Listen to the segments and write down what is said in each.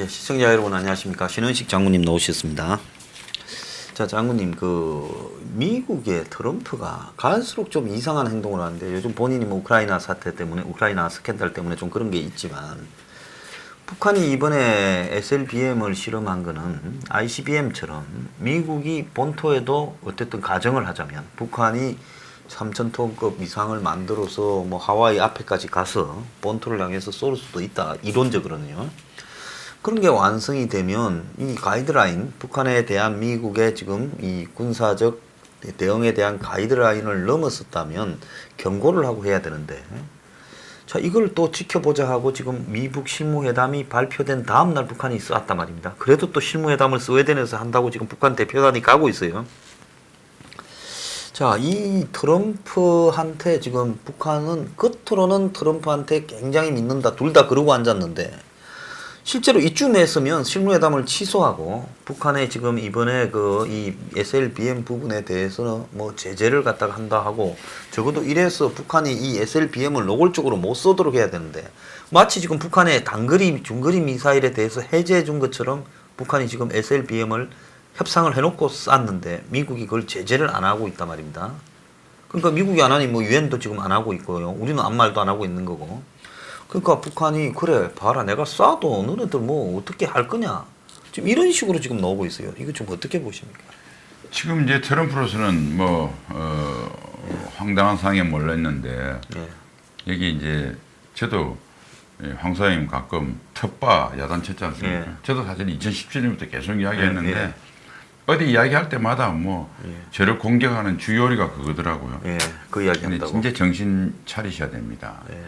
예, 시청자 여러분 안녕하십니까. 신원식 장군님 나오셨습니다. 자, 장군님, 미국의 트럼프가 갈수록 좀 이상한 행동을 하는데, 요즘 본인이 뭐 우크라이나 사태 때문에, 우크라이나 스캔들 때문에 좀 그런 게 있지만, 북한이 이번에 SLBM을 실험한 거는 ICBM처럼 미국이 본토에도 어쨌든 가정을 하자면 북한이 3,000톤급 이상을 만들어서 뭐 하와이 앞에까지 가서 본토를 향해서 쏠 수도 있다. 이론적으로는요. 그런 게 완성이 되면 이 가이드라인, 북한에 대한 미국의 지금 이 군사적 대응에 대한 가이드라인을 넘었었다면 경고를 하고 해야 되는데, 자, 이걸 또 지켜보자 하고 지금 미북 실무회담이 발표된 다음날 북한이 쐈단 말입니다. 그래도 또 실무회담을 스웨덴에서 한다고 지금 북한 대표단이 가고 있어요. 자, 이 트럼프한테 지금 북한은 겉으로는 트럼프한테 굉장히 믿는다. 둘 다 그러고 앉았는데, 실제로 이쯤 했으면 실무회담을 취소하고 북한에 지금 이번에 이 SLBM 부분에 대해서는 뭐 제재를 갖다가 한다 하고, 적어도 이래서 북한이 이 SLBM을 노골적으로 못 쏘도록 해야 되는데, 마치 지금 북한의 단거리, 중거리 미사일에 대해서 해제해 준 것처럼 북한이 지금 SLBM을 협상을 해놓고 쐈는데 미국이 그걸 제재를 안 하고 있단 말입니다. 그러니까 미국이 안 하니 뭐 유엔도 지금 안 하고 있고요. 우리는 아무 말도 안 하고 있는 거고. 그러니까 북한이 그래 봐라 내가 쏴도 너네들 뭐 어떻게 할 거냐 지금 이런 식으로 지금 나오고 있어요. 이거 좀 어떻게 보십니까? 지금 이제 트럼프로서는 황당한 상황에 몰렸는데, 예. 여기 이제 저도 황 사장님 가끔 텃바 야단쳤지 않습니까? 예. 저도 사실 2017년부터 계속 이야기했는데, 예. 어디 이야기할 때마다 예. 저를 공격하는 주요리가 그거더라고요. 예, 그 이야기 근데 한다고. 진짜 정신 차리셔야 됩니다. 예.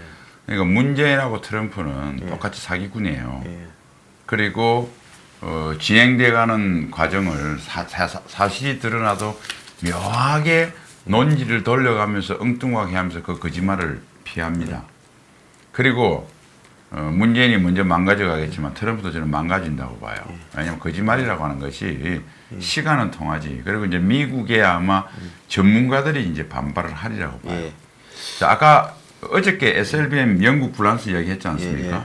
그러니까 문재인하고 트럼프는 예. 똑같이 사기꾼이에요. 예. 그리고 진행돼가는 과정을 사실이 드러나도 묘하게 논지를 돌려가면서 엉뚱하게 하면서 그 거짓말을 피합니다. 그리고 문재인이 먼저 망가져가겠지만 트럼프도 저는 망가진다고 봐요. 왜냐하면 거짓말이라고 하는 것이 시간은 통하지. 그리고 이제 미국의 아마 전문가들이 이제 반발을 하리라고 봐요. 예. 자, 아까 어저께 SLBM 영국 불란스 이야기했지 않습니까? 예.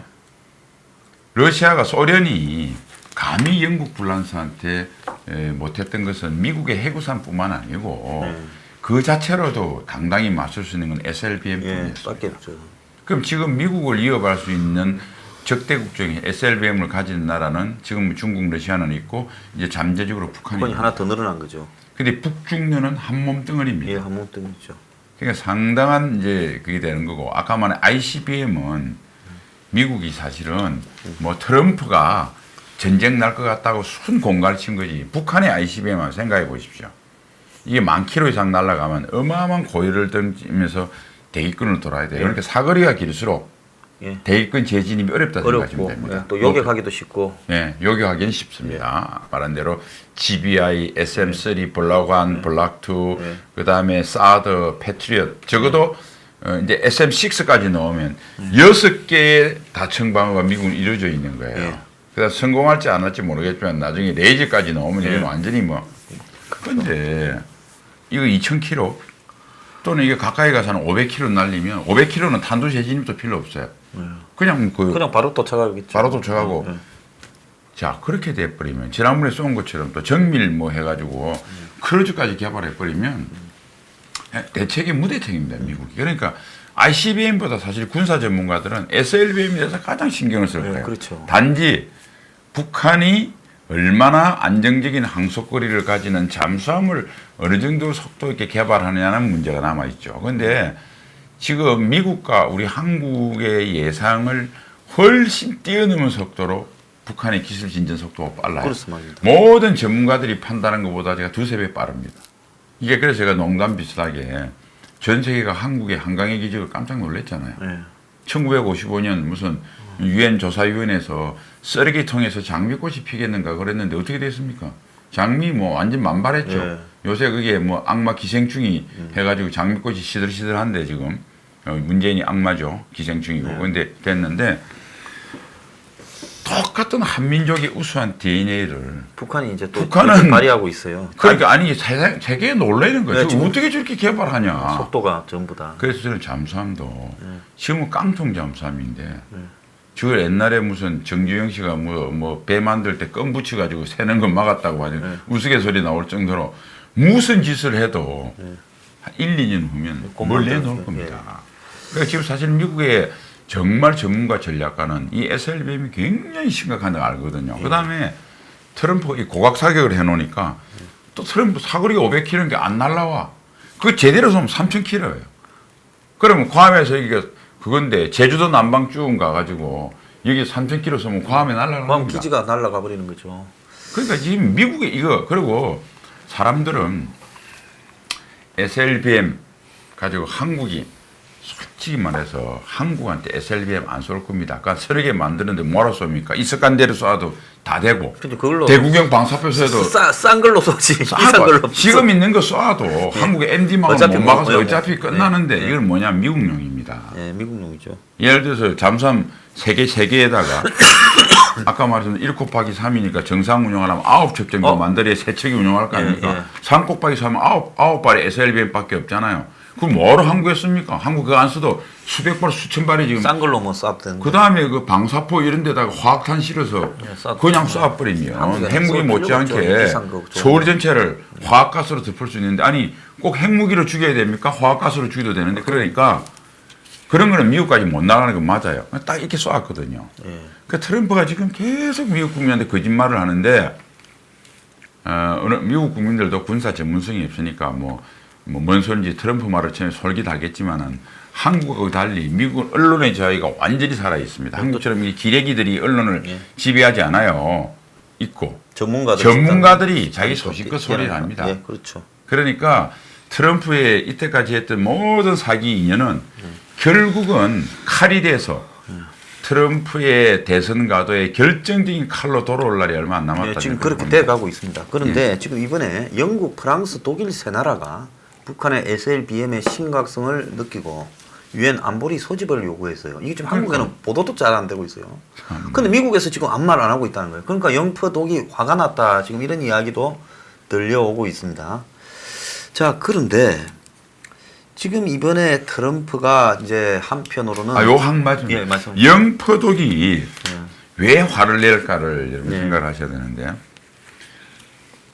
러시아가 소련이 감히 영국 불란스한테 못했던 것은 미국의 해구산뿐만 아니고 그 자체로도 당당히 맞설 수 있는 건 SLBM 예, 뿐이었어요. 밖에 없죠. 그럼 지금 미국을 이어갈 수 있는 적대국 중에 SLBM을 가진 나라는 지금 중국, 러시아는 있고 이제 잠재적으로 북한이 하나 더 늘어난 거죠. 근데 북중러는 한 몸뚱어리입니다. 예, 한 몸뚱이죠. 그러니까 상당한 이제 그게 되는 거고, 아까 말한 ICBM은 미국이 사실은 뭐 트럼프가 전쟁 날 것 같다고 순 공갈을 친 거지. 북한의 ICBM을 생각해 보십시오. 이게 10,000km 이상 날아가면 어마어마한 고열을 던지면서 대기권을 돌아야 돼요. 예. 그러니까 사거리가 길수록 예. 대기권 재진입이 어렵다 생각하시면 어렵고, 됩니다. 예, 또 요격하기도 쉽고. 예, 요격하기는 쉽습니다. 말한 대로 GBI, SM3, 블락 1, 블락 2, 예. 그 다음에 사드, 패트리엇, 적어도 이제 SM6까지 넣으면 6개의 다층방어가 미국은 이루어져 있는 거예요. 예. 그래서 성공할지 안 할지 모르겠지만 나중에 레이저까지 넣으면 이건 완전히 뭐. 근데 이거 2,000km 또는 이게 가까이 가서 한 500km 날리면 500km는 탄도 재진입도 필요 없어요. 그냥 바로 도착하겠죠. 바로 도착하고. 자, 그렇게 돼버리면 지난번에 쏜 것처럼 또 정밀 뭐 해가지고 크루즈까지 개발해버리면 대책이 무대책입니다, 미국이. 그러니까 ICBM보다 사실 군사 전문가들은 SLBM에 대해서 가장 신경을 쓸 거예요. 그렇죠. 단지 북한이 얼마나 안정적인 항속거리를 가지는 잠수함을 어느 정도 속도 있게 개발하느냐는 문제가 남아있죠. 그런데 지금 미국과 우리 한국의 예상을 훨씬 뛰어넘은 속도로 북한의 기술 진전 속도가 빨라요. 그렇습니다. 모든 전문가들이 판단한 것보다 제가 2~3배 빠릅니다. 이게 그래서 제가 농담 비슷하게 전 세계가 한국의 한강의 기적을 깜짝 놀랐잖아요. 네. 1955년 무슨 유엔 조사위원회에서 쓰레기통에서 장미꽃이 피겠는가 그랬는데 어떻게 됐습니까? 장미 뭐 완전 만발했죠. 네. 요새 그게 뭐 악마 기생충이 해가지고 장미꽃이 시들시들한데 지금 문재인이 악마죠. 기생충이고. 그런데 됐는데 똑같은 한민족의 우수한 DNA를 북한이 이제 또 북한은 발휘하고 있어요. 그러니까 아니 세계에 놀라는 거예요. 네, 지금 어떻게 저렇게 개발하냐. 속도가 전부 다. 그래서 저는 잠수함도 지금은 깡통 잠수함인데 저 옛날에 무슨 정주영 씨가 뭐 배 만들 때 껌 붙여가지고 새는 거 막았다고 하니 우스갯소리 나올 정도로 무슨 짓을 해도 한 1, 2년 후면 뭘 내놓을 겁니다. 그러니까 지금 사실 미국의 정말 전문가 전략가는 이 SLBM이 굉장히 심각한 걸 알거든요. 그다음에 트럼프가 이 고각 사격을 해놓으니까 또 트럼프 사거리가 500km인 게 안 날라와. 그거 제대로 쏘면 3000km예요. 그러면 괌에서 이게 그건데 제주도 남방 쭉 가가지고 여기 3000km 쏘면 괌에 날아가는 괌 겁니다. 기지가 날아가 버리는 거죠. 그러니까 지금 미국에 이거 그리고 사람들은 SLBM 가지고 한국이 솔직히 말해서 한국한테 SLBM 안 쏠 겁니다. 그러니까 서너 개 만드는데 뭐하러 쏩니까? 이스칸데르 쏴도 다 되고 근데 그걸로 대구경 방사표 쏴도 싼 걸로 쏘지. 비싼 걸로 지금 있는 거 쏴도 한국의 MD망은 어차피 못 뭐, 막아서 어차피 끝나는데 네. 이건 뭐냐 미국용입니다. 예, 미국용이죠. 예를 들어서 잠수함 3개에다가 아까 말했던 1 곱하기 3이니까 정상 운영하려면 9척 정도 만들어야 3척이 운영할 거 아닙니까? 예. 3 곱하기 3은 9발의 SLBM밖에 없잖아요. 그럼 뭐로 한국에 씁니까? 한국 그거 안 써도 수백 발, 수천 발이 지금. 싼 걸로 뭐 쏴도 되는데. 그 다음에 그 방사포 이런 데다가 화학탄 실어서 쏴도 그냥 되죠. 쏴버리면 한국에 핵무기 쏠 못지않게 필요가 없죠. 비싼 거 좋은 서울 전체를 화학가스로 덮을 수 있는데 아니 꼭 핵무기로 죽여야 됩니까? 화학가스로 죽여도 되는데 그러니까 그런 거는 미국까지 못 나가는 건 맞아요. 딱 이렇게 쏘았거든요. 예. 그 트럼프가 지금 계속 미국 국민한테 거짓말을 하는데 미국 국민들도 군사 전문성이 없으니까 뭔 소리인지 트럼프 말을 처음에 솔깃하겠지만은 한국하고 달리 미국은 언론의 자유가 완전히 살아 있습니다. 한국처럼 이 기레기들이 언론을 지배하지 않아요. 있고 전문가들이 자기 소신껏 소리를 합니다. 예, 그렇죠. 그러니까 트럼프의 이때까지 했던 모든 사기 인연은 결국은 칼이 돼서 트럼프의 대선 가도에 결정적인 칼로 돌아올 날이 얼마 안 남았다. 예, 지금 그렇게 돼가고 있습니다. 그런데 지금 이번에 영국, 프랑스, 독일 세 나라가 북한의 SLBM의 심각성을 느끼고 유엔 안보리 소집을 요구했어요. 이게 지금 한국에는 보도도 잘 안 되고 있어요. 근데 미국에서 지금 아무 말 안 하고 있다는 거예요. 그러니까 영퍼독이 화가 났다. 지금 이런 이야기도 들려오고 있습니다. 자, 그런데 지금 이번에 트럼프가 이제 한편으로는 요한 맞습니다. 예, 맞습니다. 영퍼독이 왜 화를 낼까를 여러분 생각을 하셔야 되는데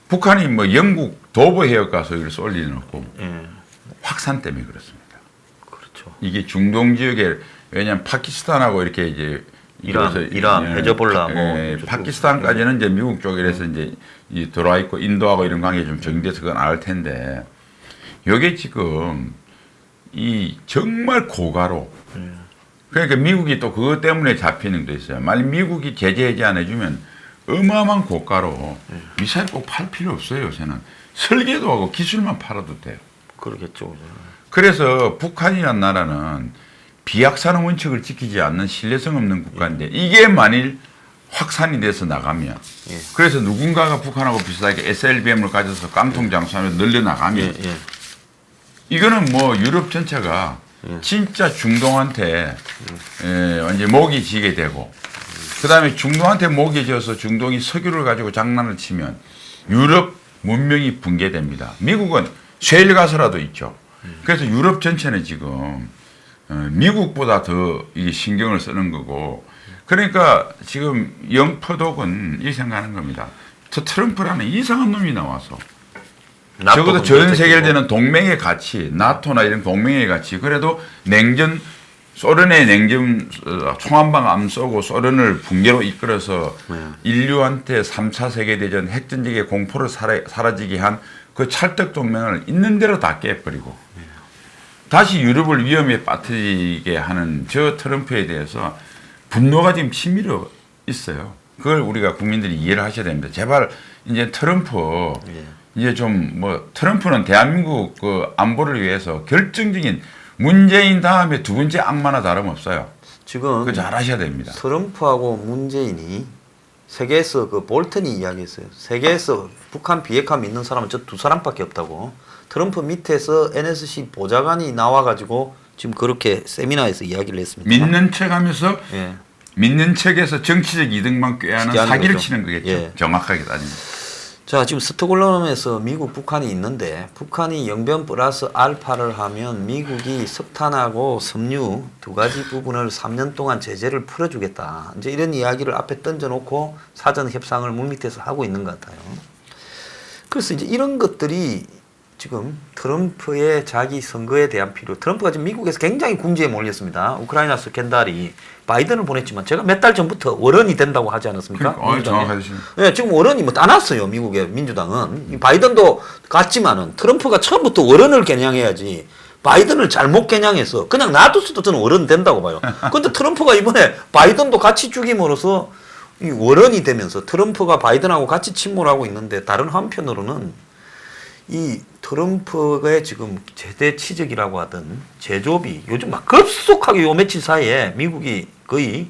북한이 뭐 영국 도보 해역 가서 이걸 쏠 리는 없고 확산 때문에 그렇습니다. 그렇죠. 이게 중동 지역에 왜냐하면 파키스탄하고 이렇게 이제 이란, 헤즈볼라 파키스탄까지는 이제 미국 쪽이라서 이제 들어와 있고 인도하고 이런 관계 좀 정돼서 그건 알 텐데 이게 지금 이 정말 고가로 그러니까 미국이 또 그것 때문에 잡히는 것도 있어요. 만약 미국이 제재 해제 안 해주면 어마어마한 고가로 미사일 꼭 팔 필요 없어요. 요새는 설계도 하고 기술만 팔아도 돼요. 그러겠죠. 그래서 북한이라는 나라는 비약산업 원칙을 지키지 않는 신뢰성 없는 국가인데 이게 만일 확산이 돼서 나가면 그래서 누군가가 북한하고 비슷하게 SLBM을 가져서 깡통 장수하며 늘려나가면 이거는 뭐 유럽 전체가 진짜 중동한테 완전 목이 지게 되고 그다음에 중동한테 목이 지어서 중동이 석유를 가지고 장난을 치면 유럽 문명이 붕괴됩니다. 미국은 셰일 가스라도 있죠. 그래서 유럽 전체는 지금 미국보다 더 이게 신경을 쓰는 거고 그러니까 지금 영퍼독은 이 생각하는 겁니다. 트럼프라는 이상한 놈이 나와서 적어도 전 세계를 되는 동맹의 가치, 나토나 이런 동맹의 가치, 그래도 냉전, 소련의 냉전 총한방 안 쏘고 소련을 붕괴로 이끌어서 인류한테 3차 세계대전 핵전쟁의 공포를 사라지게 한 그 찰떡 동맹을 있는 대로 다 깨버리고 다시 유럽을 위험에 빠뜨리게 하는 저 트럼프에 대해서 분노가 지금 치밀어 있어요. 그걸 우리가 국민들이 이해를 하셔야 됩니다. 제발 이제 트럼프 이제 좀 트럼프는 대한민국 그 안보를 위해서 결정적인 문재인 다음에 두 번째 악마나 다름없어요. 지금 그거 잘 하셔야 됩니다. 트럼프하고 문재인이 세계에서 그 볼턴이 이야기했어요. 세계에서 북한 비핵화 믿는 사람은 저 두 사람밖에 없다고. 트럼프 밑에서 NSC 보좌관이 나와가지고 지금 그렇게 세미나에서 이야기를 했습니다. 믿는 척하면서 믿는 척에서 정치적 이득만 꾀하는 사기를 거죠. 치는 거겠죠. 정확하게 따지면. 자, 지금 스톡홀름에서 미국, 북한이 있는데 북한이 영변 플러스 알파를 하면 미국이 석탄하고 섬유 두 가지 부분을 3년 동안 제재를 풀어주겠다. 이제 이런 이야기를 앞에 던져놓고 사전 협상을 물밑에서 하고 있는 것 같아요. 그래서 이제 이런 것들이 지금 트럼프의 자기 선거에 대한 필요. 트럼프가 지금 미국에서 굉장히 궁지에 몰렸습니다. 우크라이나 스캔들이 바이든을 보냈지만 제가 몇 달 전부터 월언이 된다고 하지 않았습니까? 그러니까, 정확하시. 네, 지금 월언이 뭐 다 났어요. 미국의 민주당은. 바이든도 갔지만은 트럼프가 처음부터 월언을 겨냥해야지. 바이든을 잘못 겨냥해서 그냥 놔뒀어도 저는 월언 된다고 봐요. 근데 트럼프가 이번에 바이든도 같이 죽임으로써 이 월언이 되면서 트럼프가 바이든하고 같이 침몰하고 있는데 다른 한편으로는 이 트럼프의 지금 최대 치적이라고 하던 제조업이 요즘 막 급속하게 요 며칠 사이에 미국이 거의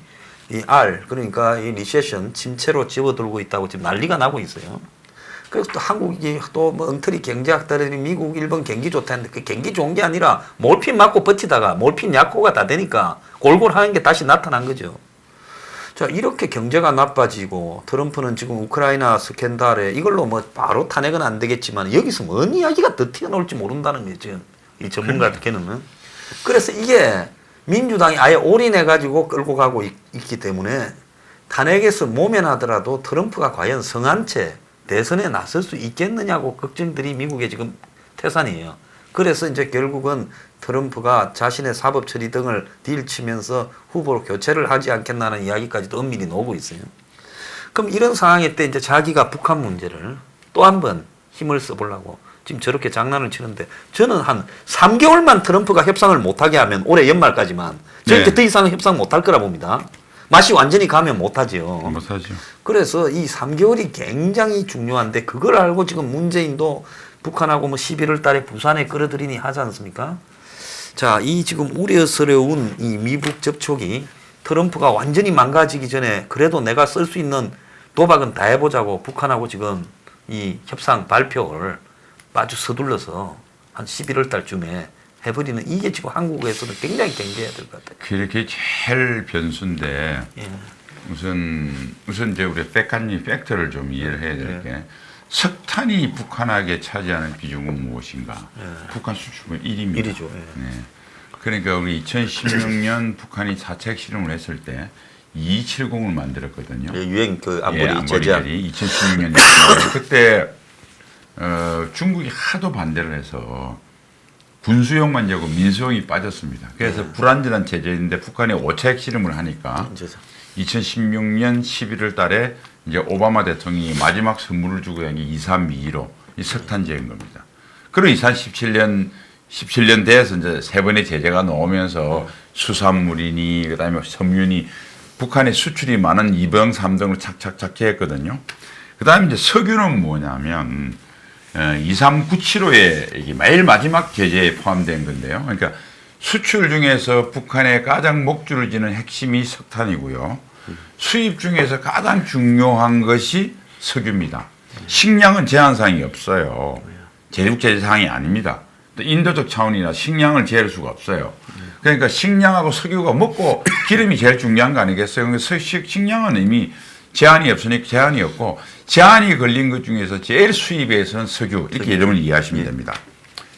이 그러니까 이 리세션 침체로 집어들고 있다고 지금 난리가 나고 있어요. 그래서 또 한국이 또 뭐 엉터리 경제학자들이 미국, 일본 경기 좋다는데 그 경기 좋은 게 아니라 몰핀 맞고 버티다가 몰핀 약효가 다 되니까 골골 하는 게 다시 나타난 거죠. 자, 이렇게 경제가 나빠지고 트럼프는 지금 우크라이나 스캔들에 이걸로 뭐 바로 탄핵은 안 되겠지만 여기서 뭔 이야기가 더 튀어나올지 모른다는 거죠. 이 전문가들께는. 그래서 이게 민주당이 아예 올인해가지고 끌고 가고 있기 때문에 탄핵에서 모면하더라도 트럼프가 과연 성한채 대선에 나설 수 있겠느냐고 걱정들이 미국에 지금 태산이에요. 그래서 이제 결국은 트럼프가 자신의 사법 처리 등을 딜치면서 후보로 교체를 하지 않겠나는 이야기까지도 엄밀히 나오고 있어요. 그럼 이런 상황일 때 이제 자기가 북한 문제를 또 한 번 힘을 써보려고 지금 저렇게 장난을 치는데 저는 한 3개월만 트럼프가 협상을 못하게 하면 올해 연말까지만 저렇게 더 이상은 협상 못할 거라 봅니다. 맛이 완전히 가면 못하죠. 못하죠. 그래서 이 3개월이 굉장히 중요한데 그걸 알고 지금 문재인도 북한하고 뭐 11월 달에 부산에 끌어들이니 하지 않습니까? 자, 이 지금 우려스러운 이 미북 접촉이 트럼프가 완전히 망가지기 전에 그래도 내가 쓸 수 있는 도박은 다 해보자고 북한하고 지금 이 협상 발표를 아주 서둘러서 한 11월 달쯤에 해버리는 이게 지금 한국에서는 굉장히 경계해야 될 것 같아요. 그게 제일 변수인데 예. 우선 이제 우리 팩트를 좀 이해를 해야 될 게 석탄이 북한에게 차지하는 비중은 무엇인가? 북한 수출은 1위입니다. 1위죠. 예. 네. 그러니까 우리 2016년 북한이 사책 실험을 했을 때 270을 만들었거든요. 예, 유행 그 안보리 제재안. 2016년 그때 중국이 하도 반대를 해서 군수용만 되고 민수용이 빠졌습니다. 그래서 불완전한 제재인데 북한이 5차 실험을 하니까 2016년 11월 달에 이제 오바마 대통령이 마지막 선물을 주고 한 게 2322로 이 석탄제인 겁니다. 그리고 2017년 돼서 이제 세 번의 제재가 나오면서 수산물이니 그다음에 섬유니 북한의 수출이 많은 2등, 3등으로 착착착 했거든요. 그다음에 이제 석유는 뭐냐면 23975에 매일 마지막 제재에 포함된 건데요. 그러니까 수출 중에서 북한의 가장 목줄을 지는 핵심이 석탄이고요. 수입 중에서 가장 중요한 것이 석유입니다. 식량은 제한사항이 없어요. 제국 제재 사항이 아닙니다. 또 인도적 차원이나 식량을 제할 수가 없어요. 그러니까 식량하고 석유가 먹고 기름이 제일 중요한 거 아니겠어요? 그러니까 식량은 이미 제한이 없으니까 제한이 없고 제한이 걸린 것 중에서 제일 수입에서는 석유 이렇게 이름을 이해하시면 됩니다.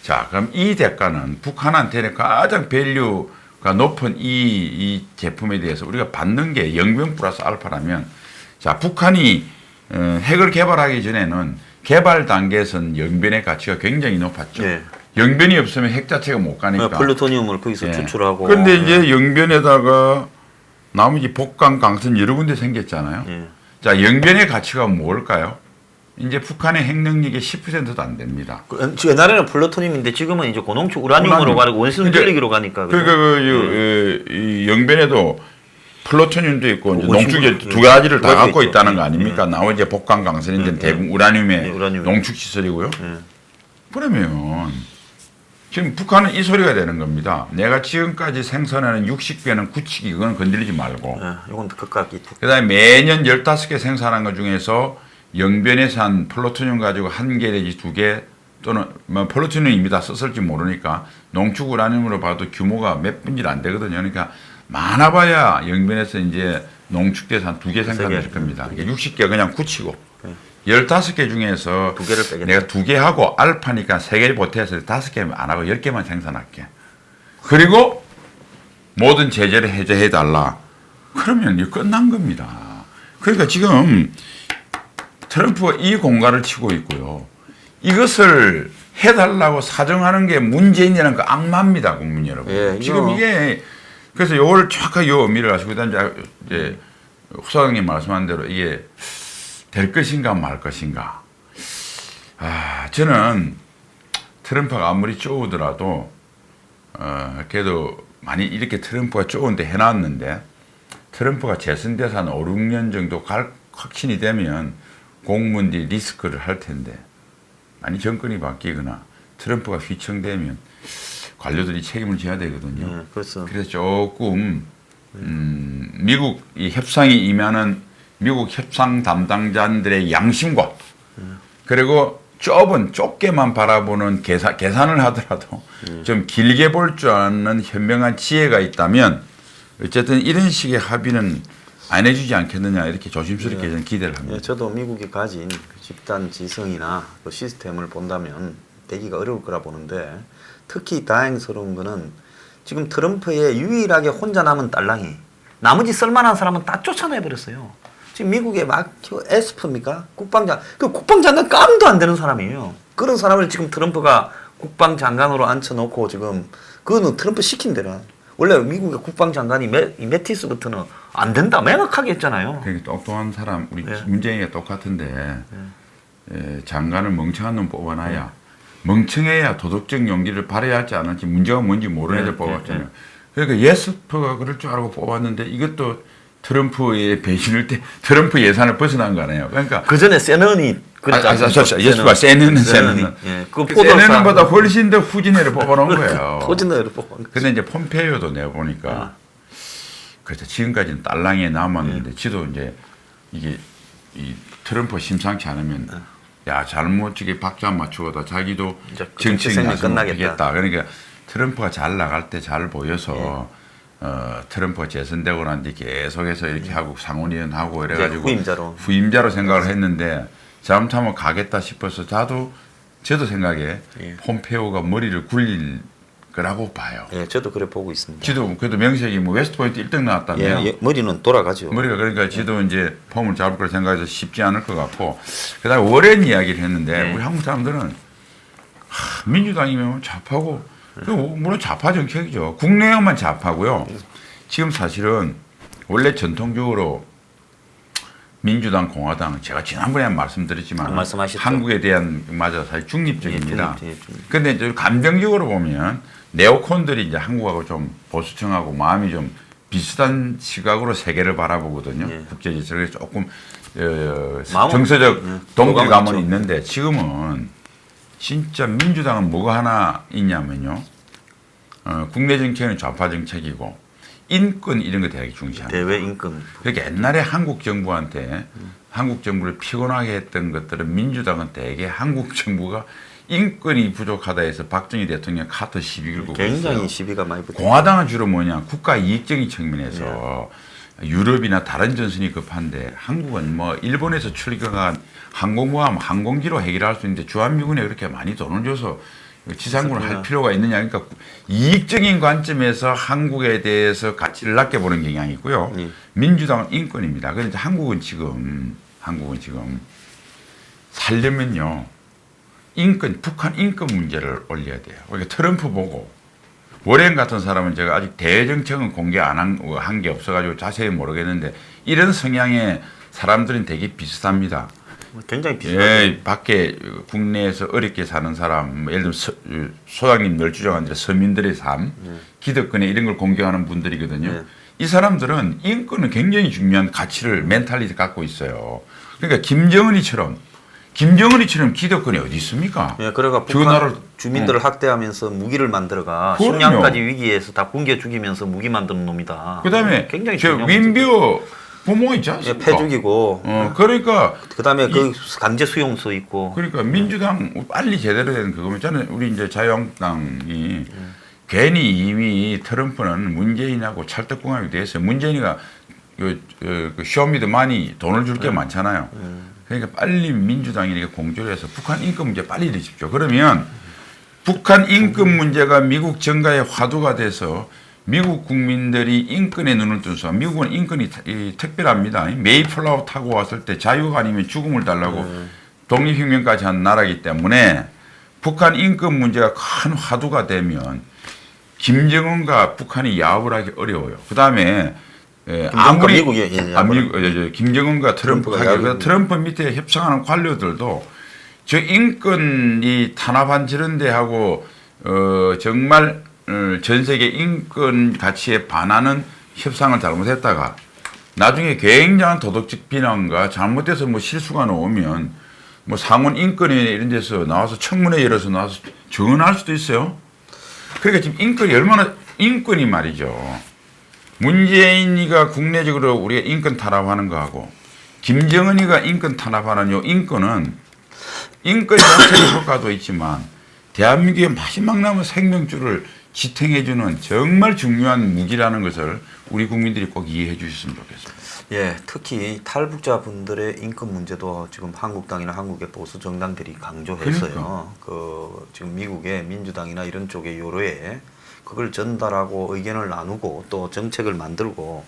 자, 그럼 이 대가는 북한한테는 가장 밸류가 높은 이 제품에 대해서 우리가 받는 게 영변 플러스 알파라면 자, 북한이 핵을 개발하기 전에는 개발 단계에서는 영변의 가치가 굉장히 높았죠. 네. 영변이 없으면 핵 자체가 못 가니까. 플루토늄을 거기서 추출하고. 그런데 이제 영변에다가 나머지 복강, 강선 여러 군데 생겼잖아요. 자, 영변의 가치가 뭘까요? 이제 북한의 핵 능력의 10%도 안 됩니다. 옛날에는 플루토늄인데 지금은 이제 고농축 우라늄으로 가고 원심 전력으로 가니까. 그러니까 이 영변에도 플루토늄도 있고 이제 농축 두 가지를 다 갖고 있다는 거 아닙니까? 나머지 복강, 강선인데 대부분 우라늄의 농축 시설이고요. 그러면 지금 북한은 이 소리가 되는 겁니다. 내가 지금까지 생산하는 60개는 굳히기 이건 건드리지 말고. 이건 극각이. 그다음에 매년 15개 생산한 것 중에서 영변에서 한 플루토늄 가지고 1개 내지 2개 또는 뭐 플루토늄입니다. 썼을지 모르니까 농축 우라늄으로 봐도 규모가 몇 분질 안 되거든요. 그러니까 많아봐야 영변에서 이제 농축돼서 한 2개 생산될 겁니다. 60개 그냥 굳히고. 15개 중에서 2개를 빼겠다. 내가 2개 하고 알파니까 3개 보태서 5개 안 하고 10개만 생산할게. 그리고 모든 제재를 해제해달라. 그러면 이거 끝난 겁니다. 그러니까 지금 트럼프가 이 공갈을 치고 있고요. 이것을 해달라고 사정하는 게 문재인이라는 그 악마입니다, 국민 여러분. 예, 지금 이게 그래서 요걸 정확하게 요 의미를 아시고 그다음에 이제 후사장님 말씀한 대로 이게 될 것인가 말 것인가. 저는 트럼프가 아무리 쪼우더라도 그래도 많이 이렇게 트럼프가 쪼은데 해놨는데 트럼프가 재선돼서 한 5, 6년 정도 확신이 되면 공무원들이 리스크를 할 텐데 많이 정권이 바뀌거나 트럼프가 휘청되면 관료들이 책임을 져야 되거든요. 그래서 조금 미국 이 협상이 임하는 미국 협상 담당자들의 양심과 그리고 좁게만 바라보는 계산을 하더라도 좀 길게 볼 줄 아는 현명한 지혜가 있다면 어쨌든 이런 식의 합의는 안 해주지 않겠느냐 이렇게 조심스럽게 저는 기대를 합니다. 저도 미국이 가진 그 집단 지성이나 그 시스템을 본다면 되기가 어려울 거라 보는데 특히 다행스러운 거는 지금 트럼프의 유일하게 혼자 남은 딸랑이 나머지 쓸만한 사람은 다 쫓아내버렸어요. 지금 미국의 에스프입니까? 국방장관 깜도 안 되는 사람이에요. 그런 사람을 지금 트럼프가 국방장관으로 앉혀놓고 지금 그거는 트럼프 시킨 대로 원래 미국의 국방장관이 매티스부터는 안 된다 명확하게 했잖아요. 그러니까 똑똑한 사람 우리 문재인이 똑같은데 장관을 멍청한 놈 뽑아놔야 멍청해야 도덕적 용기를 발휘해야 할지 안 할지 문제가 뭔지 모르는 애들 뽑았잖아요. 그러니까 예스퍼가 그럴 줄 알고 뽑았는데 이것도 트럼프의 배신을 때 트럼프 예산을 벗어난 거 아니에요. 그러니까 그 전에 세넌이 예스퍼가 세넌은 세넌보다 훨씬 더 후진애를 뽑아놓은 거예요. 후진애를 뽑아놓은 거예요. 근데 이제 폼페이오도 내가 보니까 그래서 지금까지는 딸랑이에 남았는데 지도 이제 이게 이 트럼프 심상치 않으면 야 잘못지게 박자 맞추고다 자기도 정치인 나서겠다. 그러니까 트럼프가 잘 나갈 때 잘 보여서 트럼프가 재선되고 난 뒤 계속해서 이렇게 하고 상원의원 하고 이래가지고 후임자로 생각을 했는데 잘못하면 가겠다 싶어서 저도 생각에 폼페오가 머리를 굴릴 거라고 봐요. 저도 그래 보고 있습니다. 지도 그래도 명색이 뭐 웨스트포인트 1등 나왔다며. 머리는 돌아가죠. 머리가 그러니까 지도 이제 폼을 잡을 걸 생각해서 쉽지 않을 것 같고 그다음에 워렌 이야기를 했는데 우리 한국 사람들은 민주당이면 좌파고 물론 좌파 정책이죠. 국내에만 좌파고요. 지금 사실은 원래 전통적으로 민주당, 공화당 제가 지난번에 말씀드렸지만 한국에 대한 맞아 사실 중립적입니다. 그런데 이제 감정적으로 보면 네오콘들이 이제 한국하고 좀 보수층하고 마음이 좀 비슷한 시각으로 세계를 바라보거든요. 국제 질서에 조금 정서적 동질감은 있는데 지금은 진짜 민주당은 뭐가 하나 있냐면요. 국내 정책은 좌파 정책이고 인권 이런 거 되게 중시합니다. 대외 인권. 그러니까 옛날에 한국 정부한테 한국 정부를 피곤하게 했던 것들은 민주당은 대개 한국 정부가 인권이 부족하다 해서 박정희 대통령 카터 시비 걸고 굉장히 시비가 많이 붙어요. 공화당은 주로 뭐냐 국가 이익적인 측면에서 유럽이나 다른 전선이 급한데 한국은 뭐 일본에서 출격한 항공모함 항공기로 해결할 수 있는데 주한미군에 그렇게 많이 돈을 줘서 지상군을 할 필요가 있느냐. 그러니까 이익적인 관점에서 한국에 대해서 가치를 낮게 보는 경향이 있고요. 민주당은 인권입니다. 그런데 한국은 지금 살려면요. 북한 인권 문제를 올려야 돼요. 그러니까 트럼프 보고 워렌 같은 사람은 제가 아직 대정책은 공개 안 한 게 없어가지고 자세히 모르겠는데 이런 성향의 사람들은 되게 비슷합니다. 굉장히 비슷해요. 밖에 국내에서 어렵게 사는 사람, 예를 들면 소장님 늘 주장한 대로 서민들의 삶, 기득권에 이런 걸 공격하는 분들이거든요. 이 사람들은 인권은 굉장히 중요한 가치를 멘탈리티 갖고 있어요. 그러니까 김정은이처럼 기득권이 어디 있습니까? 그래가 북한 주민들을 학대하면서 무기를 만들어가 식량까지 위기에서 다 굶겨 죽이면서 무기 만드는 놈이다. 그다음에 굉장히 윈비어 부모 있지 않습니까? 패 죽이고. 그러니까 그다음에 그 강제 수용소 있고. 그러니까 민주당 빨리 제대로 되는 그거면 저는 우리 이제 자유한국당이 괜히 이미 트럼프는 문재인하고 찰떡궁합이 돼서 문재인이가 그 쇼미더머니 돈을 줄 게 많잖아요. 그러니까 빨리 민주당이 이렇게 공조를 해서 북한 인권 문제 빨리 내십시오. 그러면 북한 인권 문제가 미국 정가의 화두가 돼서 미국 국민들이 인권에 눈을 뜨서 미국은 인권이 특별합니다. 메이플라워 타고 왔을 때 자유가 아니면 죽음을 달라고 독립혁명까지 한 나라이기 때문에 북한 인권 문제가 큰 화두가 되면 김정은과 북한이 야합을 하기 어려워요. 그 다음에 아무리 미국이 김정은과 트럼프가 트럼프 밑에 협상하는 관료들도 저 인권이 탄압한 저런 데하고 정말 전 세계 인권 가치에 반하는 협상을 잘못했다가 나중에 굉장한 도덕적 비난과 잘못돼서 뭐 실수가 나오면 뭐 상원 인권위원회 이런 데서 나와서 청문회 열어서 나와서 증언할 수도 있어요. 그러니까 지금 인권이 얼마나 인권이 말이죠. 문재인이가 국내적으로 우리가 인권 탄압하는 거하고 김정은이가 인권 탄압하는 요 인권 자체의 효과도 있지만 대한민국의 마지막 남은 생명줄을 지탱해주는 정말 중요한 무기라는 것을 우리 국민들이 꼭 이해해 주셨으면 좋겠습니다. 예, 특히 탈북자분들의 인권 문제도 지금 한국당이나 한국의 보수 정당들이 강조했어요. 그러니까. 그 지금 미국의 민주당이나 이런 쪽의 여로에 그걸 전달하고 의견을 나누고 또 정책을 만들고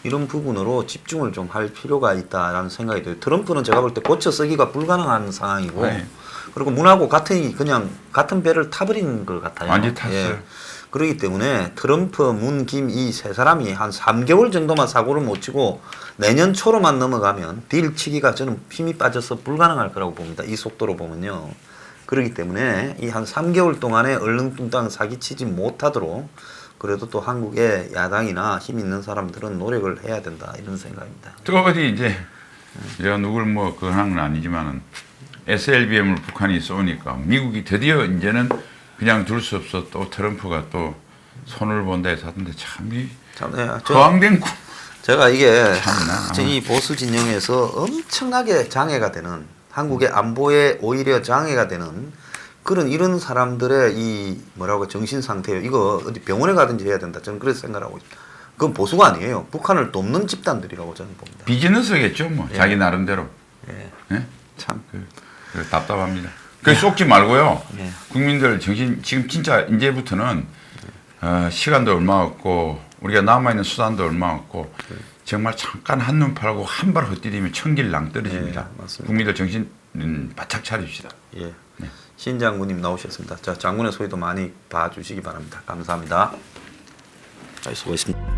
이런 부분으로 집중을 좀 할 필요가 있다라는 생각이 들어요. 트럼프는 제가 볼 때 고쳐 쓰기가 불가능한 상황이고 네. 그리고 문하고 그냥 같은 배를 타버리는 것 같아요. 완전히 탔어요. 예. 그렇기 때문에 트럼프, 문, 김 이 세 사람이 한 3개월 정도만 사고를 못 치고 내년 초로만 넘어가면 딜 치기가 저는 힘이 빠져서 불가능할 거라고 봅니다. 이 속도로 보면요. 그렇기 때문에 이 한 3개월 동안에 얼렁뚱땅 사기치지 못하도록 그래도 또 한국의 야당이나 힘 있는 사람들은 노력을 해야 된다 이런 생각입니다. 또 어디 이제 제가 누굴 뭐 그건 건 아니지만은 SLBM을 북한이 쏘니까 미국이 드디어 이제는 그냥 둘 수 없어 또 트럼프가 또 손을 본다 해서 하던데 참 거항된 제가 이게 참나. 이 보수 진영에서 엄청나게 장애가 되는 한국의 안보에 오히려 장애가 되는 그런 이런 사람들의 이 뭐라고 정신 상태요. 이거 어디 병원에 가든지 해야 된다. 저는 그렇게 생각하고 있습니다. 그건 보수가 아니에요. 북한을 돕는 집단들이라고 저는 봅니다. 비즈니스겠죠 뭐. 예. 자기 나름대로. 예. 예? 참 답답합니다. 그 쏟지 말고요. 예. 국민들 정신 지금 진짜 이제부터는 시간도 얼마 없고 우리가 남아있는 수단도 얼마 없고 정말 잠깐 한눈 팔고 한 발 헛디디면 천길 낭떨어집니다. 예, 맞습니다. 국민들 정신 바짝 차립시다. 예. 네. 신 장군님 나오셨습니다. 자, 장군의 소리도 많이 봐주시기 바랍니다. 감사합니다. 잘 수고했습니다.